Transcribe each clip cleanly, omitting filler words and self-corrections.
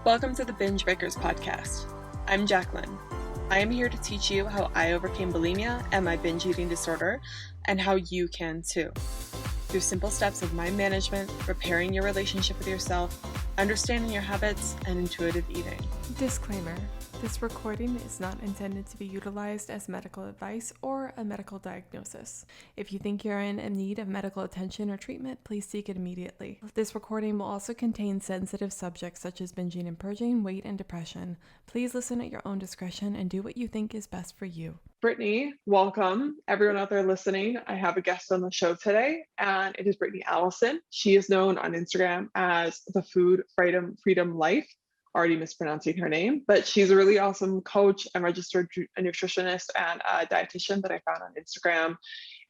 Welcome to the Binge Breakers podcast. I'm Jacqueline. I am here to teach you how I overcame bulimia and my binge eating disorder, and how you can too. Through simple steps of mind management, repairing your relationship with yourself, understanding your habits, and intuitive eating. Disclaimer: this recording is not intended to be utilized as medical advice or a medical diagnosis. If you think you're in need of medical attention or treatment, please seek it immediately. This recording will also contain sensitive subjects such as binging and purging, weight, and depression. Please listen at your own discretion and do what you think is best for you. Brittany, welcome. Everyone out there listening, I have a guest on the show today, and it is Brittany Allison. She is known on Instagram as the Food Freedom Life. Already mispronouncing her name, but she's a really awesome coach and registered nutritionist and a dietitian that I found on Instagram.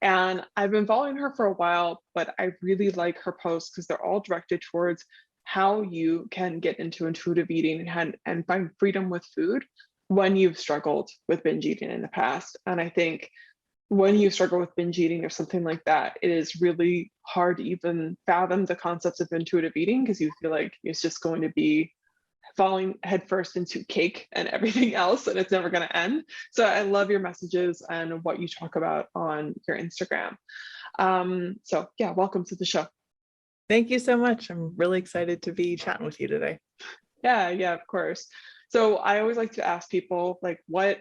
And I've been following her for a while, but I really like her posts because they're all directed towards how you can get into intuitive eating and find freedom with food when you've struggled with binge eating in the past. And I think when you struggle with binge eating or something like that, it is really hard to even fathom the concepts of intuitive eating because you feel like it's just going to be falling headfirst into cake and everything else, and it's never going to end. So I love your messages and what you talk about on your Instagram. So yeah, welcome to the show. Thank you so much. I'm really excited to be chatting with you today. Yeah, of course. So I always like to ask people, like, what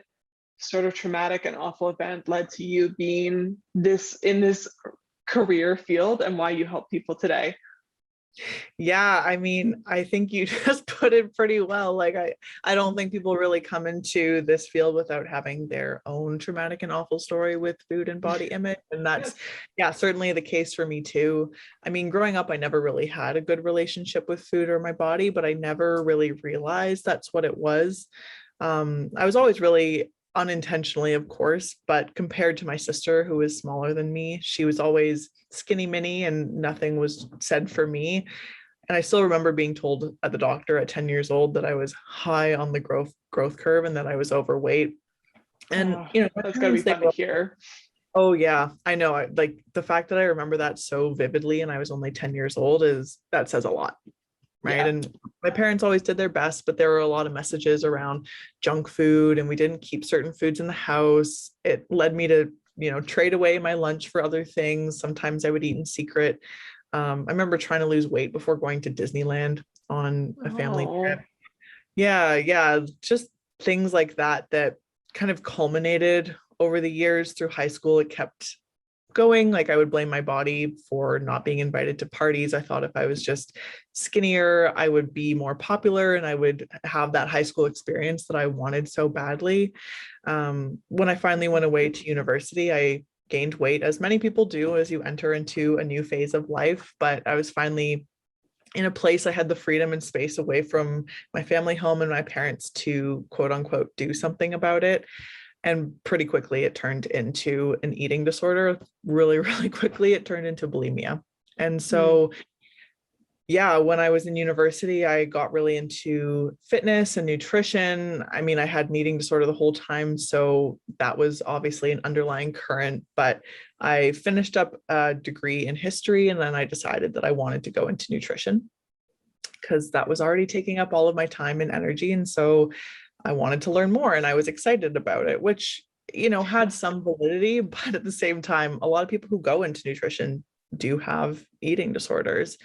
sort of traumatic and awful event led to you being in this career field and why you help people today? Yeah, I mean, I think you just put it pretty well. Like, I don't think people really come into this field without having their own traumatic and awful story with food and body image. And that's, certainly the case for me too. I mean, growing up, I never really had a good relationship with food or my body, but I never really realized that's what it was. I was always really unintentionally, of course, but compared to my sister, who was smaller than me, she was always skinny mini and nothing was said for me. And I still remember being told at the doctor at 10 years old that I was high on the growth curve and that I was overweight. And that's gotta be fun to hear. Oh yeah, I know. Like the fact that I remember that so vividly and I was only 10 years old that says a lot. Right. Yeah. And my parents always did their best, but there were a lot of messages around junk food and we didn't keep certain foods in the house. It led me to, trade away my lunch for other things. Sometimes I would eat in secret. I remember trying to lose weight before going to Disneyland on a family trip. Yeah. Just things like that kind of culminated over the years through high school. It kept going. Like I would blame my body for not being invited to parties. I thought if I was just skinnier, I would be more popular and I would have that high school experience that I wanted so badly. When I finally went away to university, I gained weight, as many people do as you enter into a new phase of life. But I was finally in a place I had the freedom and space away from my family home and my parents to quote unquote do something about it. And pretty quickly, it turned into an eating disorder. Really, really quickly, it turned into bulimia. And so, when I was in university, I got really into fitness and nutrition. I mean, I had an eating disorder the whole time. So that was obviously an underlying current. But I finished up a degree in history, and then I decided that I wanted to go into nutrition because that was already taking up all of my time and energy. And so I wanted to learn more and I was excited about it, which, had some validity, but at the same time, a lot of people who go into nutrition do have eating disorders.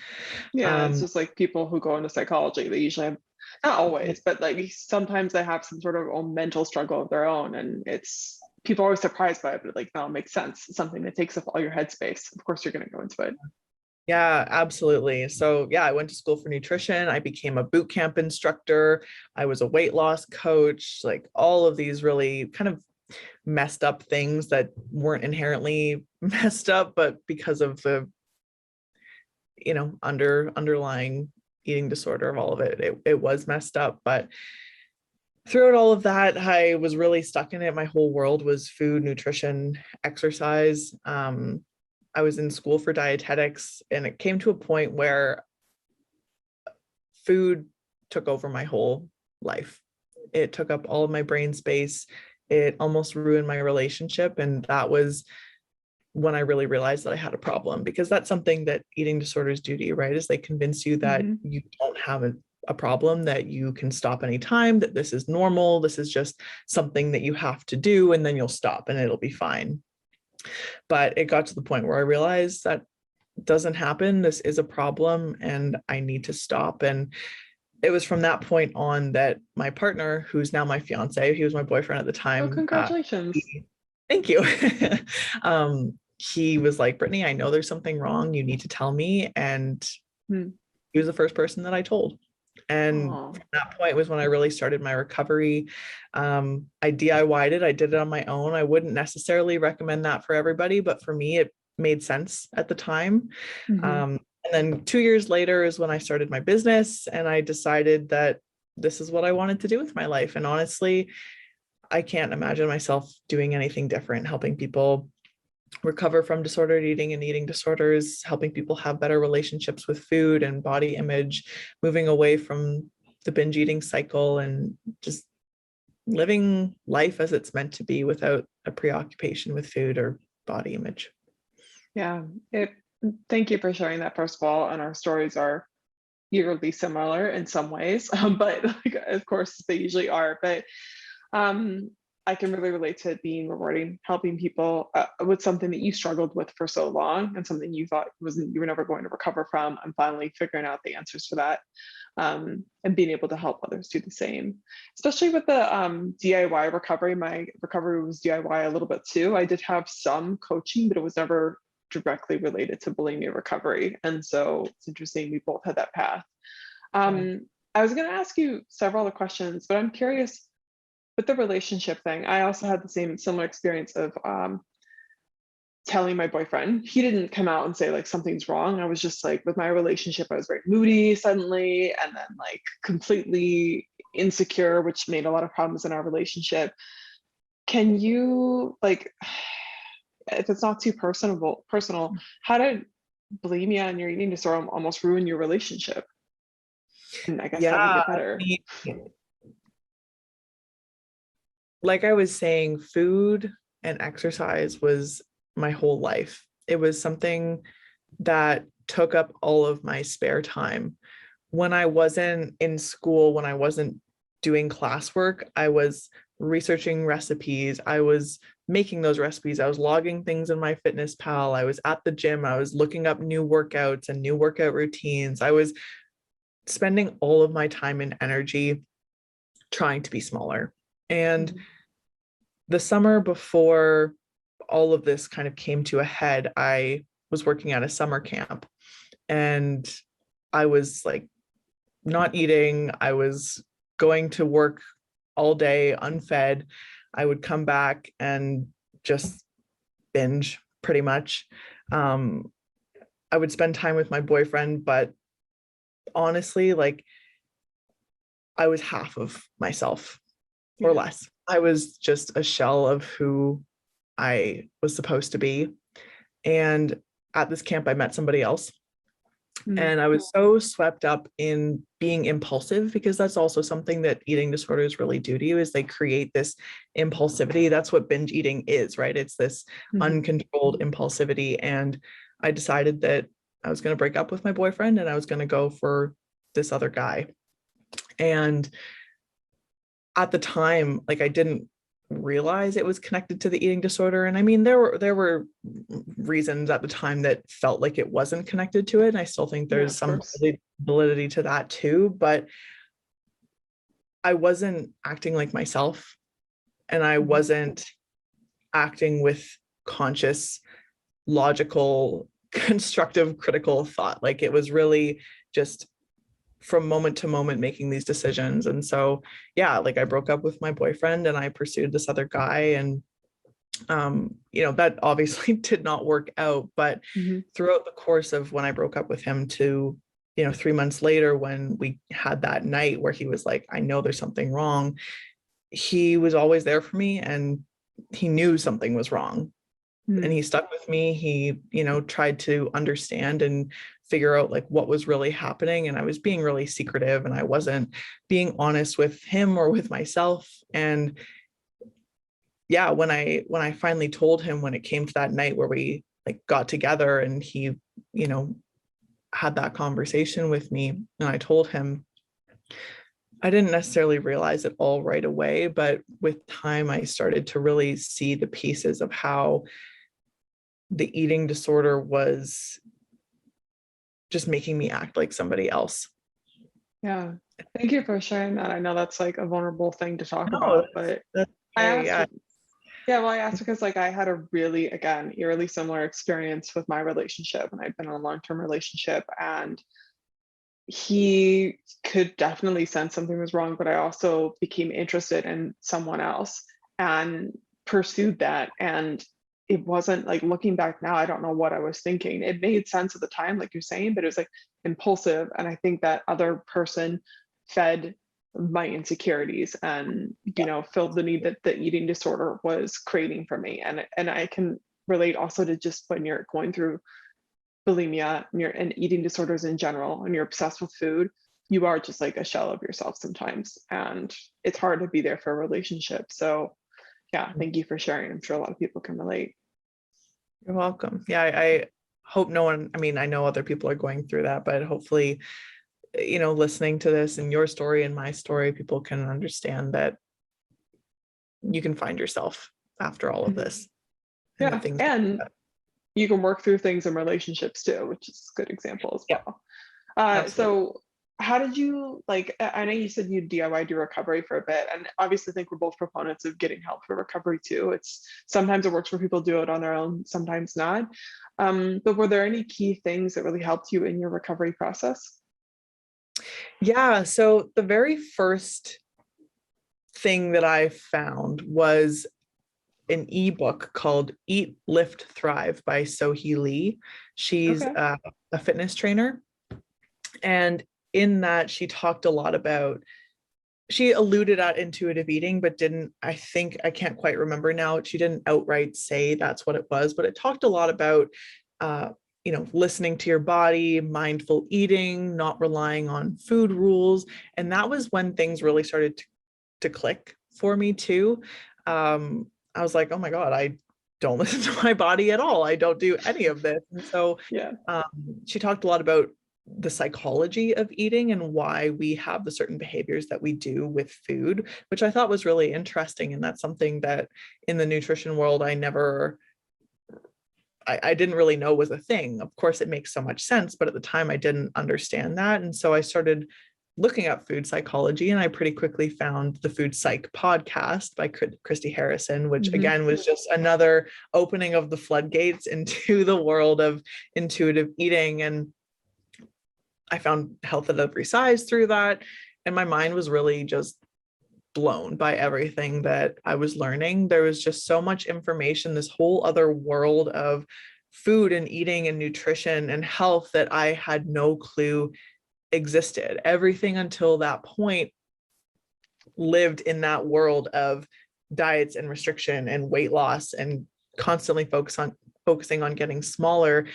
Yeah, it's just like people who go into psychology, they usually have, not always, but like sometimes they have some sort of own mental struggle of their own. And it's, people are always surprised by it, but like, no, it makes sense. It's something that takes up all your headspace. Of course, you're going to go into it. Yeah, absolutely. So I went to school for nutrition. I became a boot camp instructor. I was a weight loss coach, like all of these really kind of messed up things that weren't inherently messed up, but because of the, underlying eating disorder of all of it, it was messed up. But throughout all of that, I was really stuck in it. My whole world was food, nutrition, exercise. I was in school for dietetics, and it came to a point where food took over my whole life. It took up all of my brain space. It almost ruined my relationship. And that was when I really realized that I had a problem, because that's something that eating disorders do to you, right? Is they convince you that you don't have a problem that you can stop anytime, that this is normal, this is just something that you have to do, and then you'll stop and it'll be fine. But it got to the point where I realized that doesn't happen. This is a problem and I need to stop. And it was from that point on that my partner, who's now my fiance, he was my boyfriend at the time. Oh, congratulations. Thank you. He was like, Brittany, I know there's something wrong. You need to tell me. And he was the first person that I told. And from that point was when I really started my recovery. I DIY'd it. I did it on my own. I wouldn't necessarily recommend that for everybody, but for me, it made sense at the time. And then 2 years later is when I started my business, and I decided that this is what I wanted to do with my life. And honestly, I can't imagine myself doing anything different, helping people recover from disordered eating and eating disorders, helping people have better relationships with food and body image, moving away from the binge eating cycle, and just living life as it's meant to be without a preoccupation with food or body image. Yeah, thank you for sharing that, first of all. And our stories are eerily similar in some ways, but like, of course they usually are. But I can really relate to it being rewarding, helping people with something that you struggled with for so long, and something you thought you were never going to recover from, and finally figuring out the answers for that, and being able to help others do the same. Especially with the DIY recovery. My recovery was DIY a little bit too. I did have some coaching, but it was never directly related to bulimia recovery. And so it's interesting we both had that path. I was going to ask you several other questions, but I'm curious with the relationship thing. I also had the similar experience of telling my boyfriend. He didn't come out and say like something's wrong. I was just like, with my relationship, I was very moody suddenly, and then like completely insecure, which made a lot of problems in our relationship. Can you, like, if it's not too personal, how did bulimia and your eating disorder almost ruin your relationship? And I guess how to get better. Like I was saying, food and exercise was my whole life. It was something that took up all of my spare time. When I wasn't in school, when I wasn't doing classwork, I was researching recipes. I was making those recipes. I was logging things in MyFitnessPal. I was at the gym. I was looking up new workouts and new workout routines. I was spending all of my time and energy trying to be smaller. And the summer before all of this kind of came to a head, I was working at a summer camp, and I was like not eating. I was going to work all day unfed. I would come back and just binge pretty much. I would spend time with my boyfriend, but honestly, like I was half of myself or less. I was just a shell of who I was supposed to be. And at this camp, I met somebody else. And I was so swept up in being impulsive, because that's also something that eating disorders really do to you, is they create this impulsivity. That's what binge eating is, right? It's this uncontrolled impulsivity. And I decided that I was going to break up with my boyfriend and I was going to go for this other guy. And at the time, like I didn't realize it was connected to the eating disorder. And I mean, there were reasons at the time that felt like it wasn't connected to it. And I still think there's some validity to that too, but I wasn't acting like myself, and I wasn't acting with conscious, logical, constructive, critical thought. Like it was really just from moment to moment making these decisions. And so, yeah, like I broke up with my boyfriend and I pursued this other guy, and that obviously did not work out. But throughout the course of when I broke up with him to, 3 months later, when we had that night where he was like, I know there's something wrong, he was always there for me, and he knew something was wrong. And he stuck with me. He, tried to understand and figure out like what was really happening. And I was being really secretive, and I wasn't being honest with him or with myself. And yeah, when I finally told him, when it came to that night where we like got together and he, had that conversation with me, and I told him, I didn't necessarily realize it all right away, but with time, I started to really see the pieces of how the eating disorder was just making me act like somebody else. Yeah. Thank you for sharing that. I know that's like a vulnerable thing to talk No, about, but that's I okay. asked, Yeah. yeah, well, I asked because like I had a really, again, eerily similar experience with my relationship, and I'd been in a long-term relationship, and he could definitely sense something was wrong, but I also became interested in someone else and pursued that. And it wasn't like, looking back now, I don't know what I was thinking. It made sense at the time, like you're saying, but it was like impulsive. And I think that other person fed my insecurities and, filled the need that the eating disorder was creating for me. And I can relate also to just when you're going through bulimia and eating disorders in general, and you're obsessed with food, you are just like a shell of yourself sometimes. And it's hard to be there for a relationship. So yeah, thank you for sharing. I'm sure a lot of people can relate. You're welcome. Yeah, I hope no one, I mean, I know other people are going through that, but hopefully, listening to this and your story and my story, people can understand that you can find yourself after all of Mhm. this and the Yeah. things. And you can work through things in relationships too, which is a good example as Yeah, well. absolutely. So how did you, like, I know you said you DIY'd your recovery for a bit, and obviously think we're both proponents of getting help for recovery too. It's sometimes it works for people to do it on their own, sometimes not. But were there any key things that really helped you in your recovery process? Yeah, so the very first thing that I found was an ebook called Eat, Lift, Thrive by Sohee Lee. She's Okay. a fitness trainer. And in that, she talked a lot about, she alluded at intuitive eating, but didn't, I think, I can't quite remember now. She didn't outright say that's what it was, but it talked a lot about, listening to your body, mindful eating, not relying on food rules. And that was when things really started to click for me too. I was like, oh my God, I don't listen to my body at all. I don't do any of this. And so Yeah. um, she talked a lot about the psychology of eating and why we have the certain behaviors that we do with food, which I thought was really interesting. And that's something that in the nutrition world, I didn't really know was a thing. Of course, it makes so much sense, but at the time I didn't understand that. And so I started looking up food psychology, and I pretty quickly found the Food Psych podcast by Christy Harrison, which Hmm. again was just another opening of the floodgates into the world of intuitive eating. And I found Health at Every Size through that. And my mind was really just blown by everything that I was learning. There was just so much information, this whole other world of food and eating and nutrition and health that I had no clue existed. Everything until that point lived in that world of diets and restriction and weight loss and constantly focusing on getting smaller.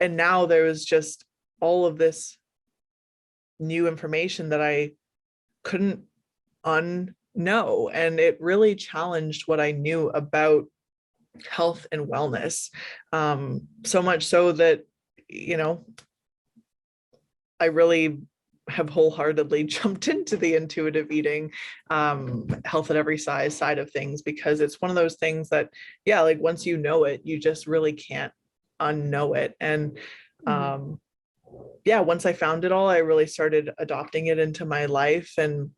And now there was just all of this new information that I couldn't unknow. And it really challenged what I knew about health and wellness. So much so that, I really have wholeheartedly jumped into the intuitive eating, health at every size side of things, because it's one of those things that, yeah, like once you know it, you just really can't unknow it. And yeah, once I found it all, I really started adopting it into my life. And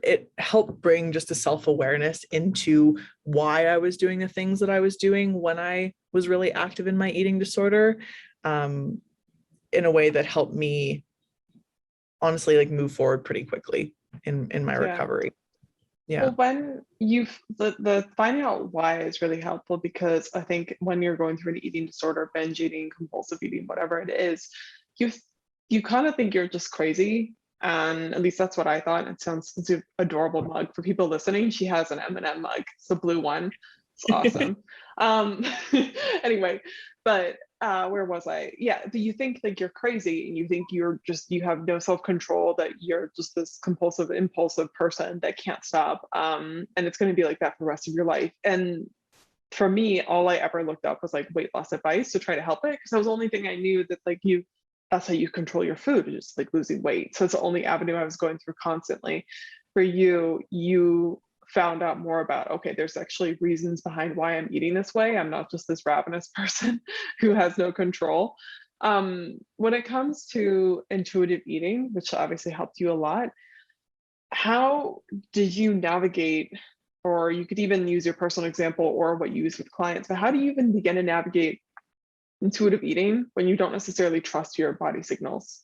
it helped bring just a self-awareness into why I was doing the things that I was doing when I was really active in my eating disorder, in a way that helped me honestly like move forward pretty quickly in my Yeah. recovery. Yeah. Well, when the finding out why is really helpful, because I think when you're going through an eating disorder, binge eating, compulsive eating, whatever it is, you you kind of think you're just crazy. And at least that's what I thought. It sounds, it's an adorable mug for people listening. She has an M&M mug. It's the blue one. It's awesome. Um, anyway, but where was I? Yeah, do you think like you're crazy and you think you have no self-control, that you're just this compulsive, impulsive person that can't stop. And it's going to be like that for the rest of your life. And for me, all I ever looked up was like weight loss advice to try to help it, because that was the only thing I knew that like that's how you control your food, just like losing weight. So it's the only avenue I was going through constantly. For you, you found out more about, okay, there's actually reasons behind why I'm eating this way. I'm not just this ravenous person who has no control. When it comes to intuitive eating, which obviously helped you a lot, how did you navigate, or you could even use your personal example or what you use with clients, but how do you even begin to navigate intuitive eating when you don't necessarily trust your body signals?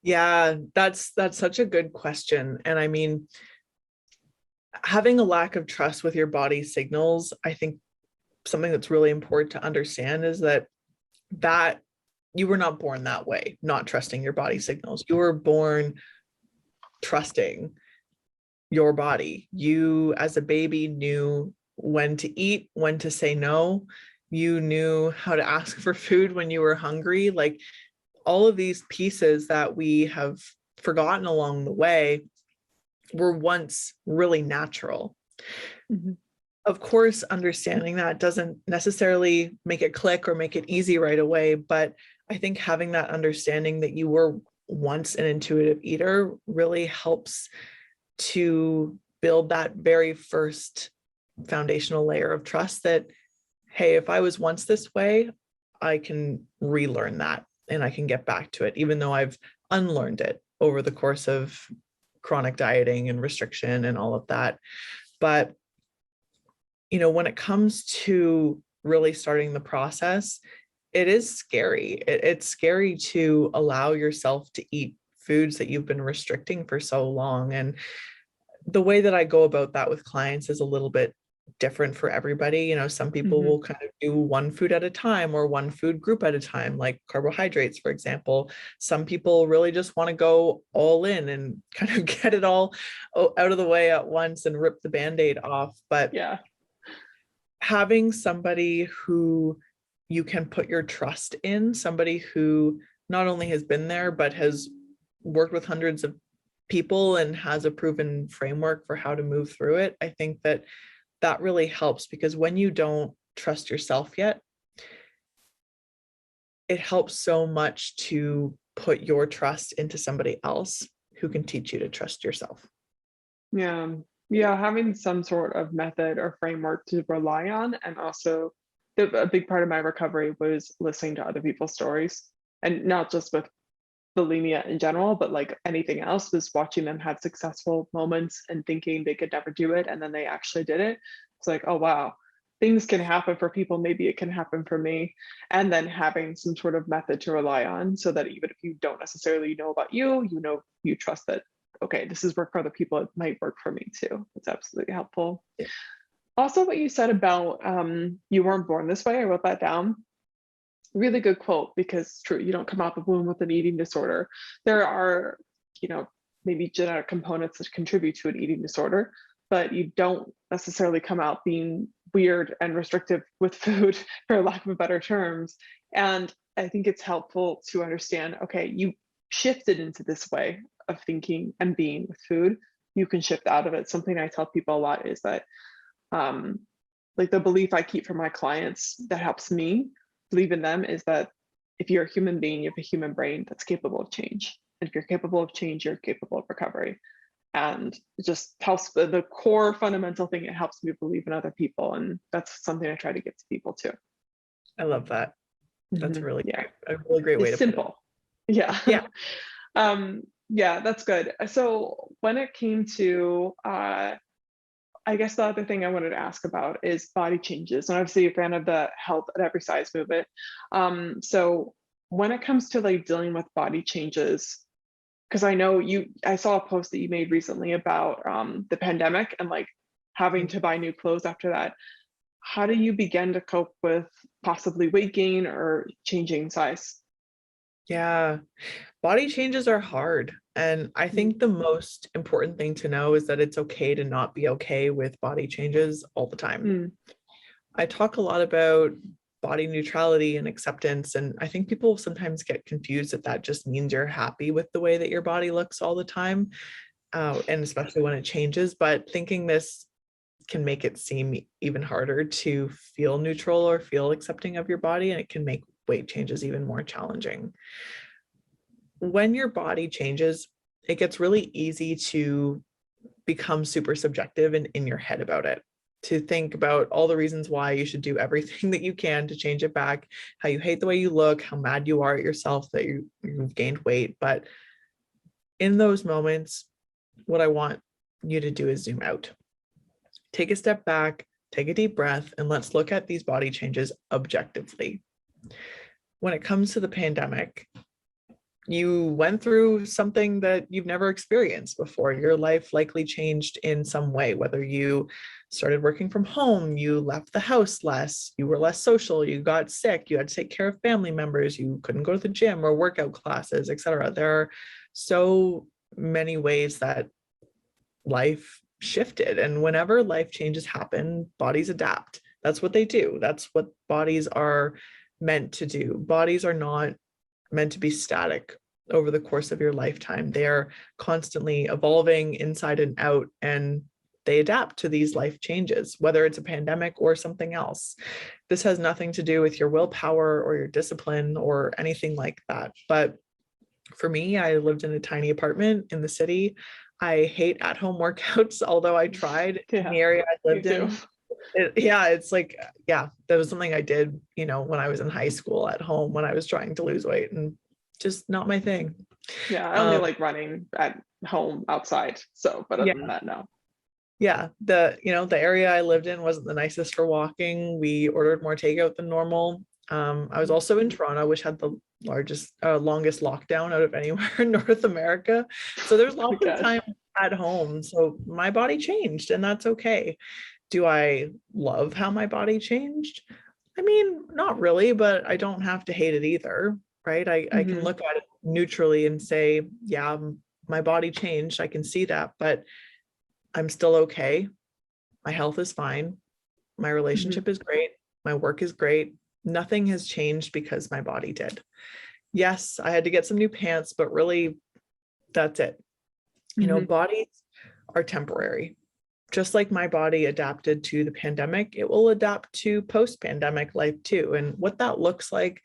Yeah, that's such a good question. And I mean, having a lack of trust with your body signals, I think something that's really important to understand is that you were not born that way, not trusting your body signals. You were born trusting your body. You, as a baby, knew when to eat, when to say no. You knew how to ask for food when you were hungry. Like, all of these pieces that we have forgotten along the way were once really natural. Mm-hmm. Of course, understanding that doesn't necessarily make it click or make it easy right away, but I think having that understanding that you were once an intuitive eater really helps to build that very first foundational layer of trust that, hey, if I was once this way, I can relearn that and I can get back to it, even though I've unlearned it over the course of chronic dieting and restriction and all of that. But, you know, when it comes to really starting the process, it is scary. It's scary to allow yourself to eat foods that you've been restricting for so long. And the way that I go about that with clients is a little bit different for everybody. You know, some people will kind of do one food at a time or one food group at a time, like carbohydrates, for example. Some people really just want to go all in and kind of get it all out of the way at once and rip the Band-Aid off. But Yeah. having somebody who you can put your trust in, somebody who not only has been there, but has worked with hundreds of people and has a proven framework for how to move through it, I think that really helps, because when you don't trust yourself yet, it helps so much to put your trust into somebody else who can teach you to trust yourself. Yeah. Yeah. Having some sort of method or framework to rely on. And also, a big part of my recovery was listening to other people's stories, and not just with bulimia in general, but like anything else, was watching them have successful moments and thinking they could never do it. And then they actually did it. It's like, oh, wow, things can happen for people. Maybe it can happen for me. And then having some sort of method to rely on, so that even if you don't necessarily know about you, you trust that, okay, this is work for other people. It might work for me too. It's absolutely helpful. Yeah. Also, what you said about you weren't born this way, I wrote that down. Really good quote, because it's true, you don't come out the womb with an eating disorder. There are, maybe genetic components that contribute to an eating disorder, but you don't necessarily come out being weird and restrictive with food, for lack of better terms. And I think it's helpful to understand, okay, you shifted into this way of thinking and being with food. You can shift out of it. Something I tell people a lot is that like the belief I keep for my clients that helps me believe in them is that if you're a human being, you have a human brain that's capable of change. And if you're capable of change, you're capable of recovery. And it just helps, the core fundamental thing, it helps me believe in other people. And that's something I try to get to people too. I love that. That's really great. A really great way to simple. Put it. Yeah. Yeah, that's good. So when it came to I guess the other thing I wanted to ask about is body changes. And obviously a fan of the health at every size movement. So when it comes to like dealing with body changes, because I know I saw a post that you made recently about the pandemic and like having to buy new clothes after that. How do you begin to cope with possibly weight gain or changing size? Yeah, body changes are hard. And I think the most important thing to know is that it's okay to not be okay with body changes all the time. I talk a lot about body neutrality and acceptance, and I think people sometimes get confused that just means you're happy with the way that your body looks all the time, and especially when it changes. But thinking this can make it seem even harder to feel neutral or feel accepting of your body, and it can make weight change is even more challenging. When your body changes, it gets really easy to become super subjective and in your head about it, to think about all the reasons why you should do everything that you can to change it back, how you hate the way you look, how mad you are at yourself that you've gained weight. But in those moments, what I want you to do is zoom out, take a step back, take a deep breath, and let's look at these body changes objectively. When it comes to the pandemic, you went through something that you've never experienced before. Your life likely changed in some way, whether you started working from home, you left the house less, you were less social, you got sick, you had to take care of family members, you couldn't go to the gym or workout classes, etc. There are so many ways that life shifted. And whenever life changes happen, bodies adapt. That's what they do. That's what bodies are meant to do. Bodies are not meant to be static over the course of your lifetime. They are constantly evolving inside and out, and they adapt to these life changes, whether it's a pandemic or something else. This has nothing to do with your willpower or your discipline or anything like that. But for me, I lived in a tiny apartment in the city. I hate at-home workouts, although I tried in the area I lived in. It's like, that was something I did, when I was in high school at home, when I was trying to lose weight, and just not my thing. Yeah, I only like running at home outside. So, but other than that, no. Yeah, the area I lived in wasn't the nicest for walking. We ordered more takeout than normal. I was also in Toronto, which had the longest lockdown out of anywhere in North America. So there's lots of time at home. So my body changed, and that's okay. Do I love how my body changed? I mean, not really, but I don't have to hate it either, right? I can look at it neutrally and say, yeah, my body changed. I can see that, but I'm still okay. My health is fine. My relationship is great. My work is great. Nothing has changed because my body did. Yes, I had to get some new pants, but really that's it. Bodies are temporary. Just like my body adapted to the pandemic, it will adapt to post-pandemic life too. And what that looks like,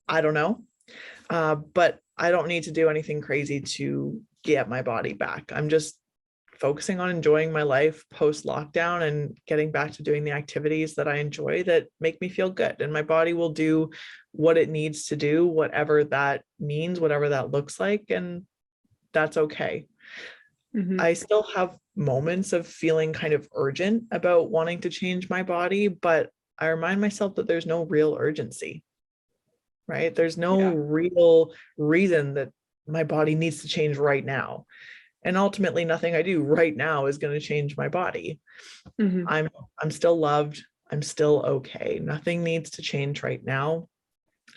I don't know. But I don't need to do anything crazy to get my body back. I'm just focusing on enjoying my life post-lockdown and getting back to doing the activities that I enjoy that make me feel good. And my body will do what it needs to do, whatever that means, whatever that looks like. And that's okay. I still have moments of feeling kind of urgent about wanting to change my body, but I remind myself that there's no real urgency, right? There's no real reason that my body needs to change right now. And ultimately, nothing I do right now is going to change my body. I'm still loved. I'm still okay. Nothing needs to change right now.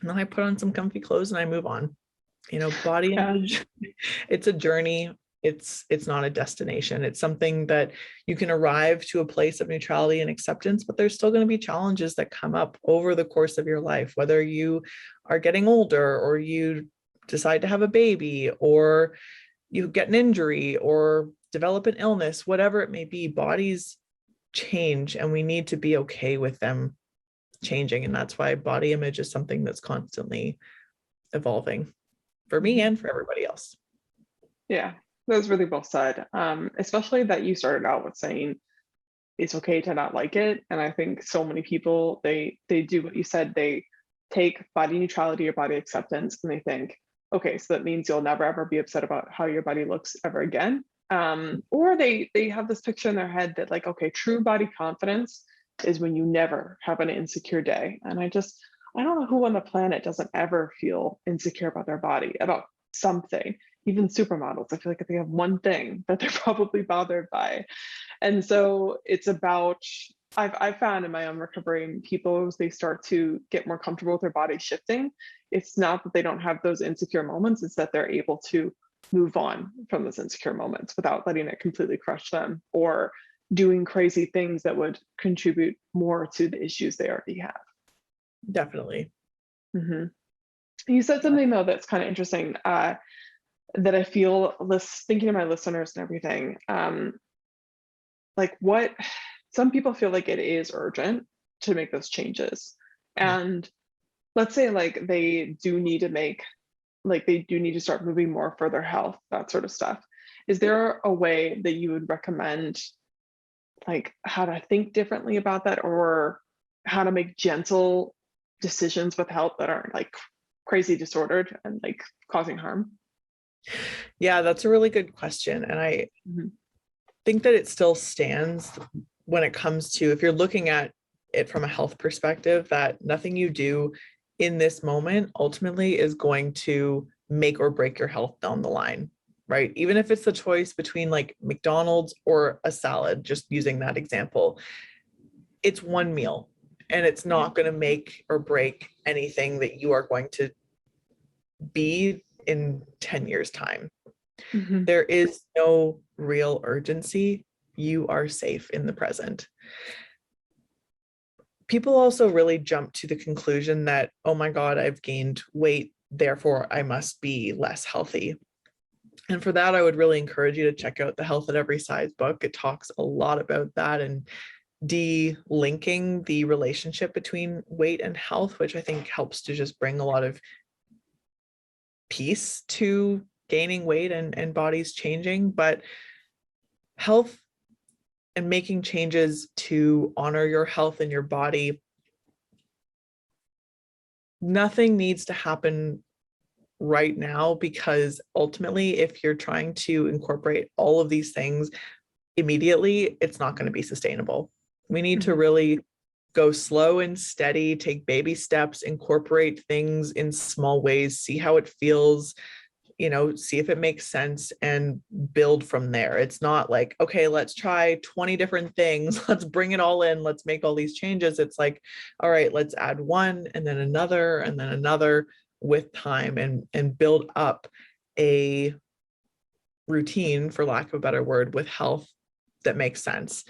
And then I put on some comfy clothes and I move on. Body image, it's a journey. It's not a destination. It's something that you can arrive to a place of neutrality and acceptance, but there's still going to be challenges that come up over the course of your life, whether you are getting older or you decide to have a baby or you get an injury or develop an illness, whatever it may be. Bodies change and we need to be okay with them changing. And that's why body image is something that's constantly evolving for me and for everybody else. Yeah, that was really well said. Especially that you started out with saying it's okay to not like it. And I think so many people, they do what you said. They take body neutrality or body acceptance and they think, okay, so that means you'll never ever be upset about how your body looks ever again. Or they have this picture in their head that like, okay, true body confidence is when you never have an insecure day. And I don't know who on the planet doesn't ever feel insecure about their body, about something. Even supermodels, I feel like if they have one thing that they're probably bothered by. And so it's about, I've found in my own recovery, people, as they start to get more comfortable with their body shifting, it's not that they don't have those insecure moments, it's that they're able to move on from those insecure moments without letting it completely crush them or doing crazy things that would contribute more to the issues they already have. Definitely. You said something though that's kind of interesting, that I feel, thinking of my listeners and everything, like what some people feel like it is urgent to make those changes. And let's say like they do need to make, like they do need to start moving more for their health, that sort of stuff. Is there a way that you would recommend, like how to think differently about that, or how to make gentle decisions with health that aren't like crazy disordered and like causing harm? Yeah, that's a really good question. And I Mhm. think that it still stands when it comes to, if you're looking at it from a health perspective, that nothing you do in this moment ultimately is going to make or break your health down the line, right? Even if it's the choice between like McDonald's or a salad, just using that example, it's one meal and it's not going to make or break anything that you are going to be in 10 years' time. Mhm. There is no real urgency. You are safe in the present. People also really jump to the conclusion that, oh my God, I've gained weight, therefore I must be less healthy. And for that, I would really encourage you to check out the Health at Every Size book. It talks a lot about that and de-linking the relationship between weight and health, which I think helps to just bring a lot of peace to gaining weight and bodies changing. But health and making changes to honor your health and your body, nothing needs to happen right now, because ultimately, if you're trying to incorporate all of these things immediately, it's not going to be sustainable. We need to Mhm. really go slow and steady, take baby steps, incorporate things in small ways, see how it feels, see if it makes sense and build from there. It's not like, okay, let's try 20 different things. Let's bring it all in. Let's make all these changes. It's like, all right, let's add one and then another with time and build up a routine, for lack of a better word, with health that makes sense.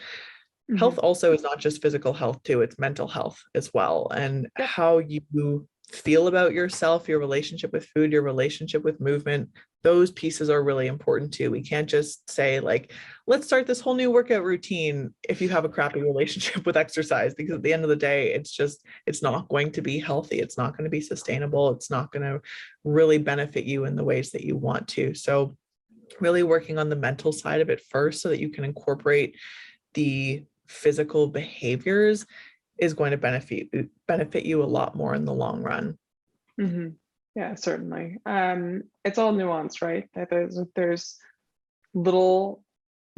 Health Mhm. also is not just physical health too, it's mental health as well. And Yep. how you feel about yourself, your relationship with food, your relationship with movement, those pieces are really important too. We can't just say like, let's start this whole new workout routine if you have a crappy relationship with exercise, because at the end of the day, it's not going to be healthy. It's not going to be sustainable. It's not going to really benefit you in the ways that you want to. So really working on the mental side of it first so that you can incorporate the physical behaviors is going to benefit you a lot more in the long run. Mhm. Yeah, certainly. It's all nuanced, right? That there's little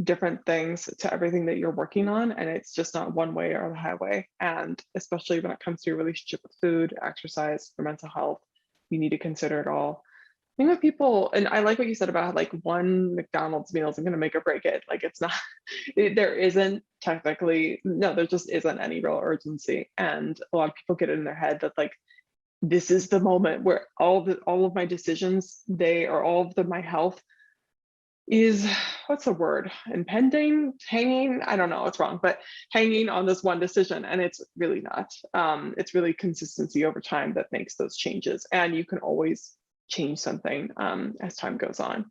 different things to everything that you're working on, and it's just not one way or the highway. And especially when it comes to your relationship with food, exercise, your mental health, you need to consider it all. I think with people, and I like what you said about how, like, one McDonald's meal isn't going to make or break it. Like, it's not, there isn't technically, no, there just isn't any real urgency. And a lot of people get it in their head that, like, this is the moment where all of my decisions, they are all of my health is, what's the word, impending, hanging, I don't know, it's wrong, but hanging on this one decision, and it's really not. It's really consistency over time that makes those changes, and you can always change something as time goes on.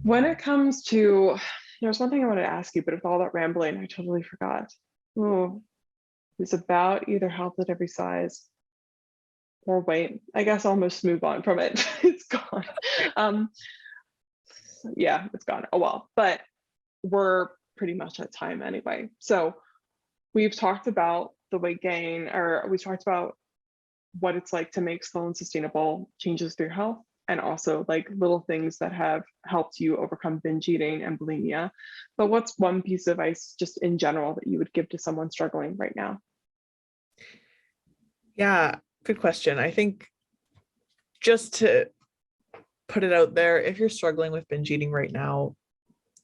When it comes to, there's one thing I wanted to ask you, but with all that rambling I totally forgot. Oh, it's about either health at every size or weight. I guess I'll just move on from it. It's gone. um yeah, it's gone. Oh well, but we're pretty much at time anyway. So we've talked about the weight gain, or we talked about what it's like to make slow and sustainable changes through health, and also like little things that have helped you overcome binge eating and bulimia. But what's one piece of advice just in general that you would give to someone struggling right now? Yeah, good question. I think just to put it out there, if you're struggling with binge eating right now,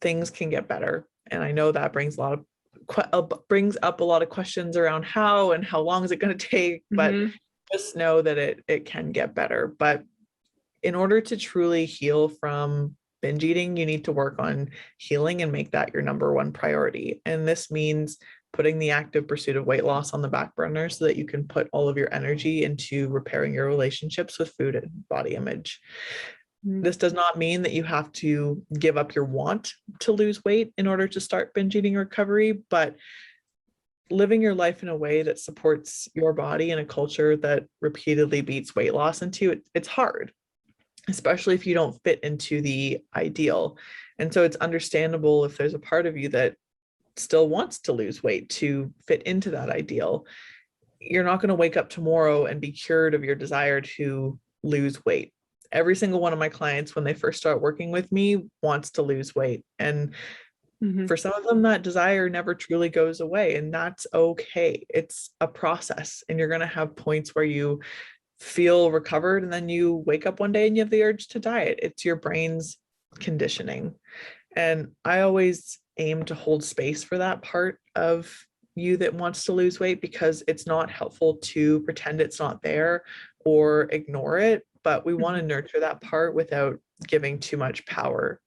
things can get better. And I know that brings up a lot of questions around how and how long is it going to take, but Mm-hmm. just know that it can get better. But in order to truly heal from binge eating, you need to work on healing and make that your number one priority. And this means putting the active pursuit of weight loss on the back burner so that you can put all of your energy into repairing your relationships with food and body image. This does not mean that you have to give up your want to lose weight in order to start binge eating recovery, but living your life in a way that supports your body in a culture that repeatedly beats weight loss into it, it's hard, especially if you don't fit into the ideal. And so it's understandable if there's a part of you that still wants to lose weight to fit into that ideal. You're not going to wake up tomorrow and be cured of your desire to lose weight. Every single one of my clients, when they first start working with me, wants to lose weight. And for some of them, that desire never truly goes away, and that's okay. It's a process, and you're going to have points where you feel recovered, and then you wake up one day and you have the urge to diet. It's your brain's conditioning. And I always aim to hold space for that part of you that wants to lose weight, because it's not helpful to pretend it's not there or ignore it, but we want to nurture that part without giving too much power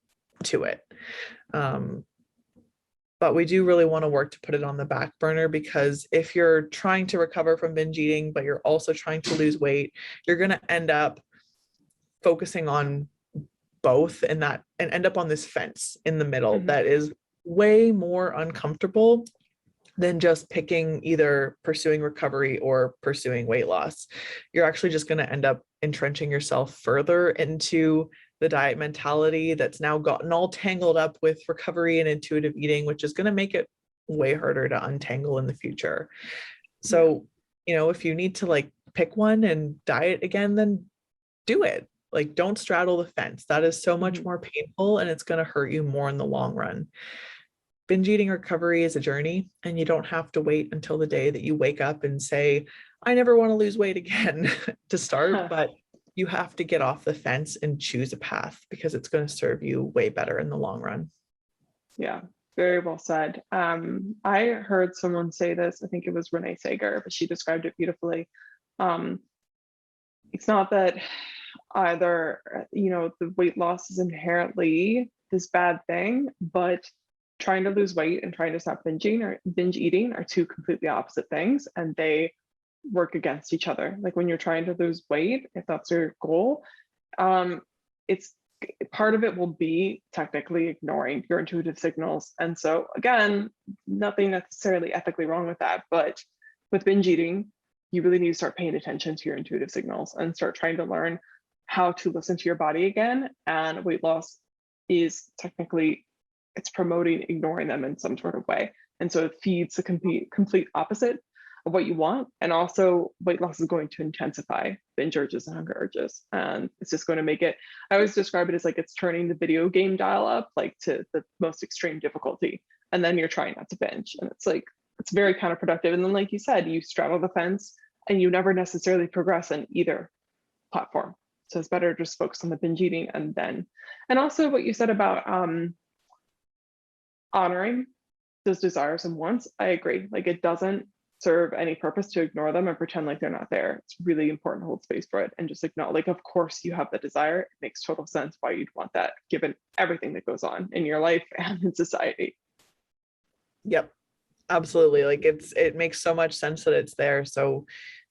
to it. But we do really want to work to put it on the back burner, because if you're trying to recover from binge eating, but you're also trying to lose weight, you're going to end up focusing on both and end up on this fence in the middle that is way more uncomfortable than just picking either pursuing recovery or pursuing weight loss. You're actually just going to end up entrenching yourself further into the diet mentality that's now gotten all tangled up with recovery and intuitive eating, which is going to make it way harder to untangle in the future. So, if you need to like pick one and diet again, then do it. Like, don't straddle the fence. That is so much more painful, and it's going to hurt you more in the long run. Binge eating recovery is a journey, and you don't have to wait until the day that you wake up and say, I never want to lose weight again to start, but you have to get off the fence and choose a path, because it's going to serve you way better in the long run. Yeah, very well said. I heard someone say this, I think it was Renee Sager, but she described it beautifully. It's not that either, the weight loss is inherently this bad thing, but trying to lose weight and trying to stop binge eating are two completely opposite things, and they work against each other. Like when you're trying to lose weight, if that's your goal, it's part of it will be technically ignoring your intuitive signals. And so again, nothing necessarily ethically wrong with that, but with binge eating, you really need to start paying attention to your intuitive signals and start trying to learn how to listen to your body again. And weight loss is technically, it's promoting ignoring them in some sort of way. And so it feeds the complete opposite of what you want. And also weight loss is going to intensify binge urges and hunger urges. And it's just going to make it, I always describe it as like it's turning the video game dial up like to the most extreme difficulty. And then you're trying not to binge. And it's like, it's very counterproductive. And then like you said, you straddle the fence and you never necessarily progress in either platform. So it's better to just focus on the binge eating and also what you said about honoring those desires and wants. I agree. Like it doesn't serve any purpose to ignore them and pretend like they're not there. It's really important to hold space for it and just acknowledge, like, of course you have the desire. It makes total sense why you'd want that given everything that goes on in your life and in society. Yep, absolutely. Like it makes so much sense that it's there. So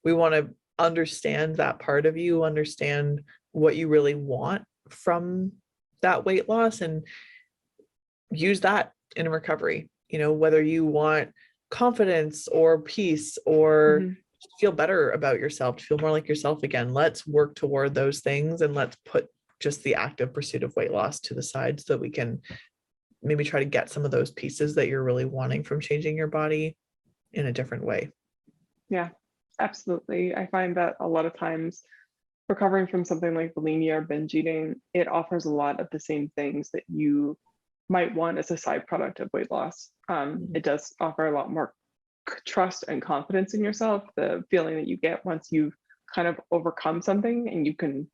we want to understand that part of you, understand what you really want from that weight loss, and use that in recovery. Whether you want confidence or peace or feel better about yourself, to feel more like yourself again, let's work toward those things, and let's put just the active pursuit of weight loss to the side so that we can maybe try to get some of those pieces that you're really wanting from changing your body in a different way. Yeah, absolutely. I find that a lot of times recovering from something like bulimia or binge eating, it offers a lot of the same things that you might want as a side product of weight loss. It does offer a lot more trust and confidence in yourself. The feeling that you get once you've kind of overcome something and you can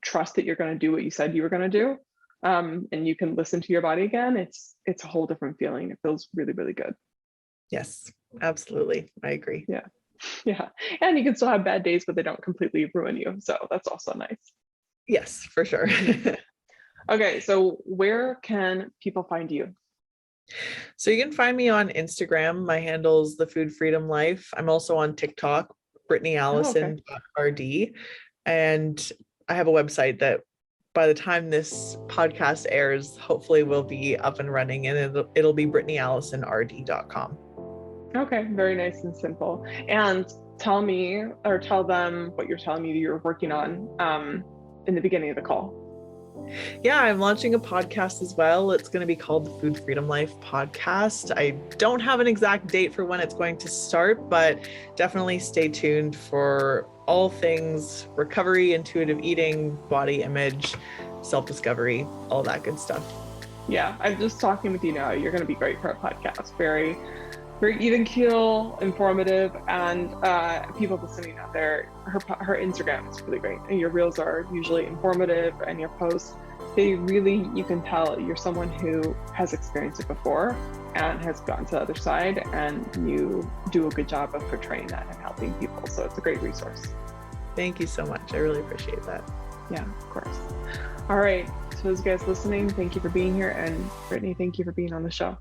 trust that you're going to do what you said you were going to do, and you can listen to your body again. It's a whole different feeling. It feels really, really good. Yes, absolutely. I agree. Yeah. And you can still have bad days, but they don't completely ruin you. So that's also nice. Yes, for sure. Okay, so where can people find you? So you can find me on Instagram. My handle's The Food Freedom Life. I'm also on TikTok, Brittany Allison RD. And I have a website that by the time this podcast airs, hopefully will be up and running, and it'll be BrittanyAllisonRD.com. Okay, very nice and simple. And tell me, or tell them what you're telling me that you're working on in the beginning of the call. Yeah, I'm launching a podcast as well. It's going to be called the Food Freedom Life Podcast. I don't have an exact date for when it's going to start, but definitely stay tuned for all things recovery, intuitive eating, body image, self-discovery, all that good stuff. Yeah, I'm just talking with you now. You're going to be great for a podcast. Very, very even keel, informative, and people listening out there, her Instagram is really great. And your reels are usually informative, and your posts, they really, you can tell you're someone who has experienced it before and has gotten to the other side, and you do a good job of portraying that and helping people. So it's a great resource. Thank you so much. I really appreciate that. Yeah, of course. All right. So those guys listening, thank you for being here. And Brittany, thank you for being on the show.